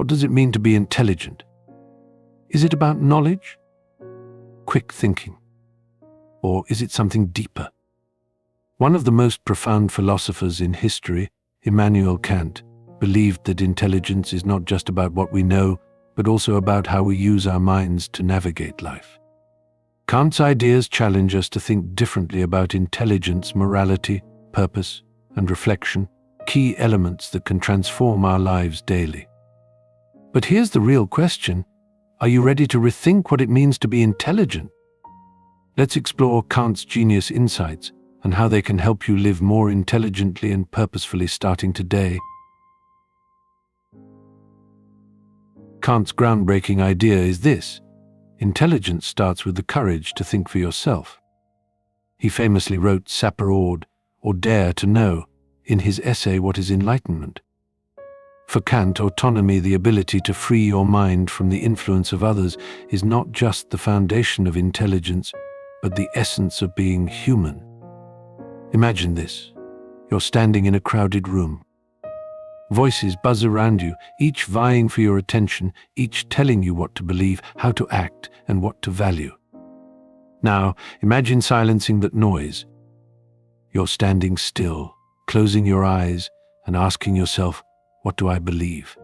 What does it mean to be intelligent? Is it about knowledge? Quick thinking? Or is it something deeper? One of the most profound philosophers in history, Immanuel Kant, believed that intelligence is not just about what we know, but also about how we use our minds to navigate life. Kant's ideas challenge us to think differently about intelligence, morality, purpose, and reflection, key elements that can transform our lives daily. But here's the real question: are you ready to rethink what it means to be intelligent? Let's explore Kant's genius insights and how they can help you live more intelligently and purposefully starting today. Kant's groundbreaking idea is this: intelligence starts with the courage to think for yourself. He famously wrote sapere aude, or dare to know, in his essay What is Enlightenment? For Kant, autonomy, the ability to free your mind from the influence of others, is not just the foundation of intelligence, but the essence of being human. Imagine this: you're standing in a crowded room. Voices buzz around you, each vying for your attention, each telling you what to believe, how to act, and what to value. Now, imagine silencing that noise. You're standing still, closing your eyes, and asking yourself, what do I believe?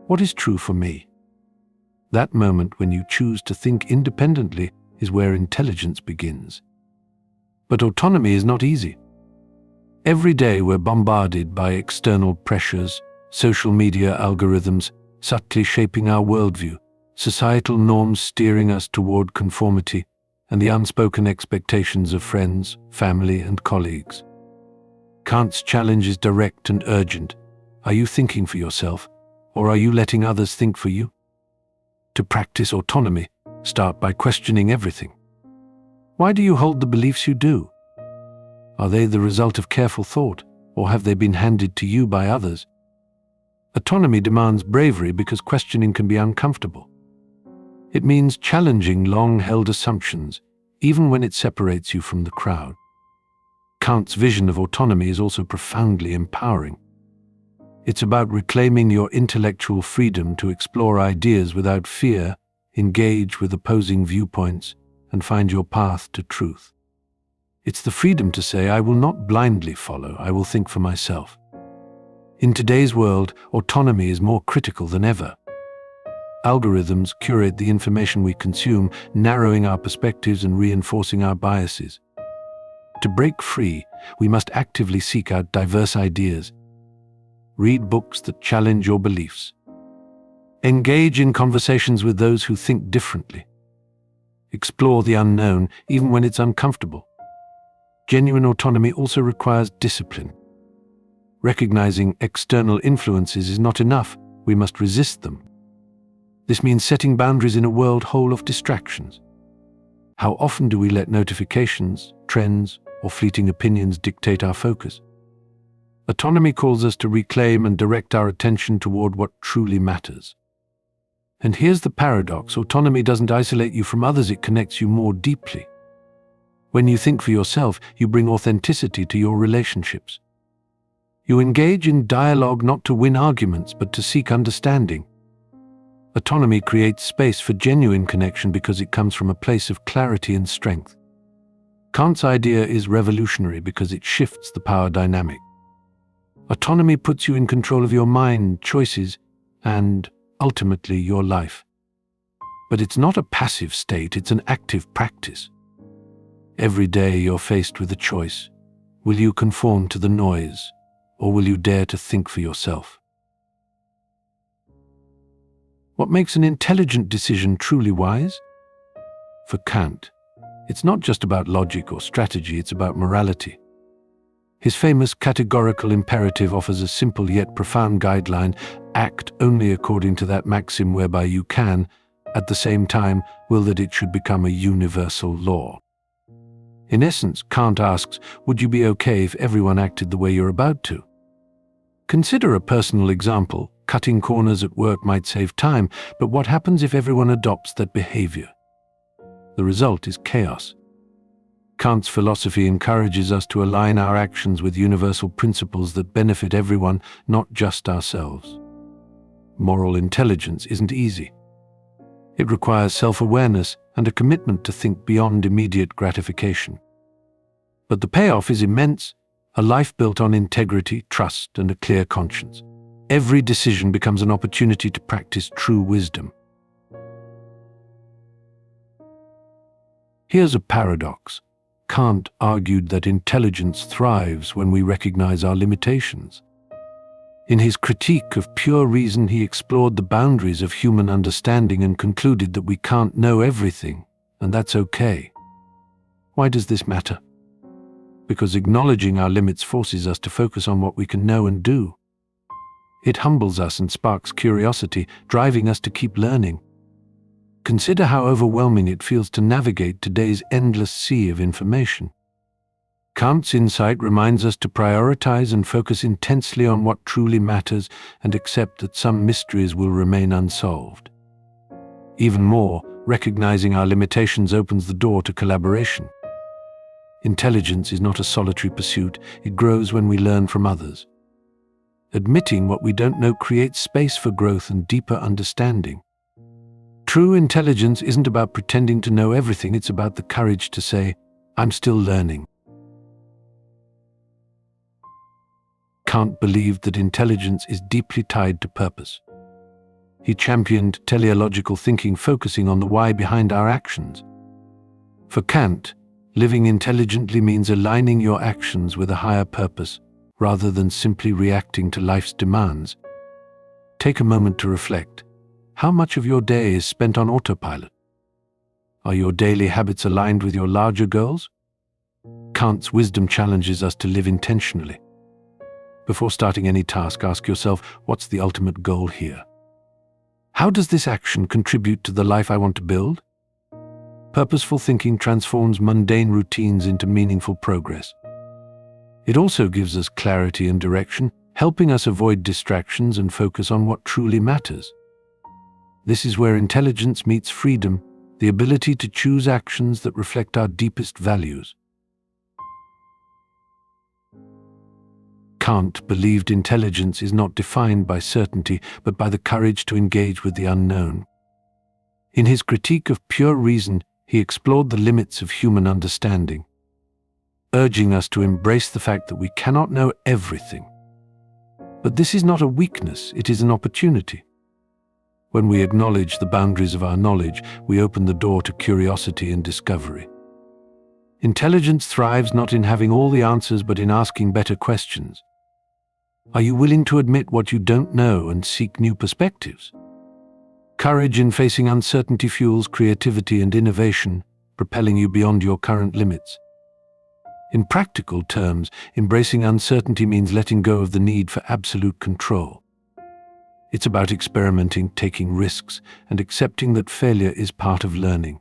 What is true for me? That moment when you choose to think independently is where intelligence begins. But autonomy is not easy. Every day we're bombarded by external pressures, social media algorithms subtly shaping our worldview, societal norms steering us toward conformity, and the unspoken expectations of friends, family, and colleagues. Kant's challenge is direct and urgent. Are you thinking for yourself, or are you letting others think for you? To practice autonomy, start by questioning everything. Why do you hold the beliefs you do? Are they the result of careful thought, or have they been handed to you by others? Autonomy demands bravery because questioning can be uncomfortable. It means challenging long-held assumptions, even when it separates you from the crowd. Kant's vision of autonomy is also profoundly empowering. It's about reclaiming your intellectual freedom to explore ideas without fear, engage with opposing viewpoints, and find your path to truth. It's the freedom to say, I will not blindly follow, I will think for myself. In today's world, autonomy is more critical than ever. Algorithms curate the information we consume, narrowing our perspectives and reinforcing our biases. To break free, we must actively seek out diverse ideas. Read books that challenge your beliefs. Engage in conversations with those who think differently. Explore the unknown, even when it's uncomfortable. Genuine autonomy also requires discipline. Recognizing external influences is not enough, we must resist them. This means setting boundaries in a world whole of distractions. How often do we let notifications, trends, or fleeting opinions dictate our focus? Autonomy calls us to reclaim and direct our attention toward what truly matters. And here's the paradox: autonomy doesn't isolate you from others, it connects you more deeply. When you think for yourself, you bring authenticity to your relationships. You engage in dialogue not to win arguments, but to seek understanding. Autonomy creates space for genuine connection because it comes from a place of clarity and strength. Kant's idea is revolutionary because it shifts the power dynamic. Autonomy puts you in control of your mind, choices, and, ultimately, your life. But it's not a passive state, it's an active practice. Every day you're faced with a choice. Will you conform to the noise, or will you dare to think for yourself? What makes an intelligent decision truly wise? For Kant, it's not just about logic or strategy, it's about morality. His famous categorical imperative offers a simple yet profound guideline: act only according to that maxim whereby you can, at the same time, will that it should become a universal law. In essence, Kant asks, would you be okay if everyone acted the way you're about to? Consider a personal example. Cutting corners at work might save time, but what happens if everyone adopts that behavior? The result is chaos. Kant's philosophy encourages us to align our actions with universal principles that benefit everyone, not just ourselves. moral intelligence isn't easy. It requires self-awareness and a commitment to think beyond immediate gratification. But the payoff is immense, a life built on integrity, trust, and a clear conscience. Every decision becomes an opportunity to practice true wisdom. Here's a paradox. Kant argued that intelligence thrives when we recognize our limitations. In his critique of pure reason, he explored the boundaries of human understanding and concluded that we can't know everything, and that's okay. Why does this matter? Because acknowledging our limits forces us to focus on what we can know and do. It humbles us and sparks curiosity, driving us to keep learning. Consider how overwhelming it feels to navigate today's endless sea of information. Kant's insight reminds us to prioritize and focus intensely on what truly matters and accept that some mysteries will remain unsolved. Even more, recognizing our limitations opens the door to collaboration. Intelligence is not a solitary pursuit, it grows when we learn from others. Admitting what we don't know creates space for growth and deeper understanding. True intelligence isn't about pretending to know everything, it's about the courage to say, "I'm still learning." Kant believed that intelligence is deeply tied to purpose. He championed teleological thinking, focusing on the why behind our actions. For Kant, living intelligently means aligning your actions with a higher purpose, rather than simply reacting to life's demands. Take a moment to reflect. How much of your day is spent on autopilot? Are your daily habits aligned with your larger goals? Kant's wisdom challenges us to live intentionally. Before starting any task, ask yourself, what's the ultimate goal here? How does this action contribute to the life I want to build? Purposeful thinking transforms mundane routines into meaningful progress. It also gives us clarity and direction, helping us avoid distractions and focus on what truly matters. This is where intelligence meets freedom, the ability to choose actions that reflect our deepest values. Kant believed intelligence is not defined by certainty, but by the courage to engage with the unknown. In his critique of pure reason, he explored the limits of human understanding, urging us to embrace the fact that we cannot know everything. But this is not a weakness, it is an opportunity. When we acknowledge the boundaries of our knowledge, we open the door to curiosity and discovery. Intelligence thrives not in having all the answers, but in asking better questions. Are you willing to admit what you don't know and seek new perspectives? Courage in facing uncertainty fuels creativity and innovation, propelling you beyond your current limits. In practical terms, embracing uncertainty means letting go of the need for absolute control. It's about experimenting, taking risks, and accepting that failure is part of learning.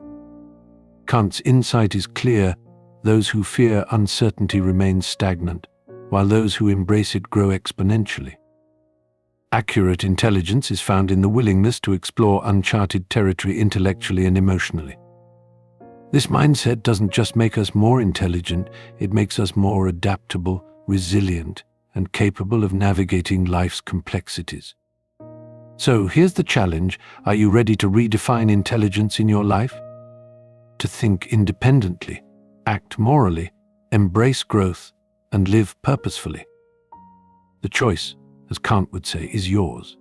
Kant's insight is clear: those who fear uncertainty remain stagnant, while those who embrace it grow exponentially. Accurate intelligence is found in the willingness to explore uncharted territory intellectually and emotionally. This mindset doesn't just make us more intelligent, it makes us more adaptable, resilient, and capable of navigating life's complexities. So here's the challenge: are you ready to redefine intelligence in your life? To think independently, act morally, embrace growth, and live purposefully. The choice, as Kant would say, is yours.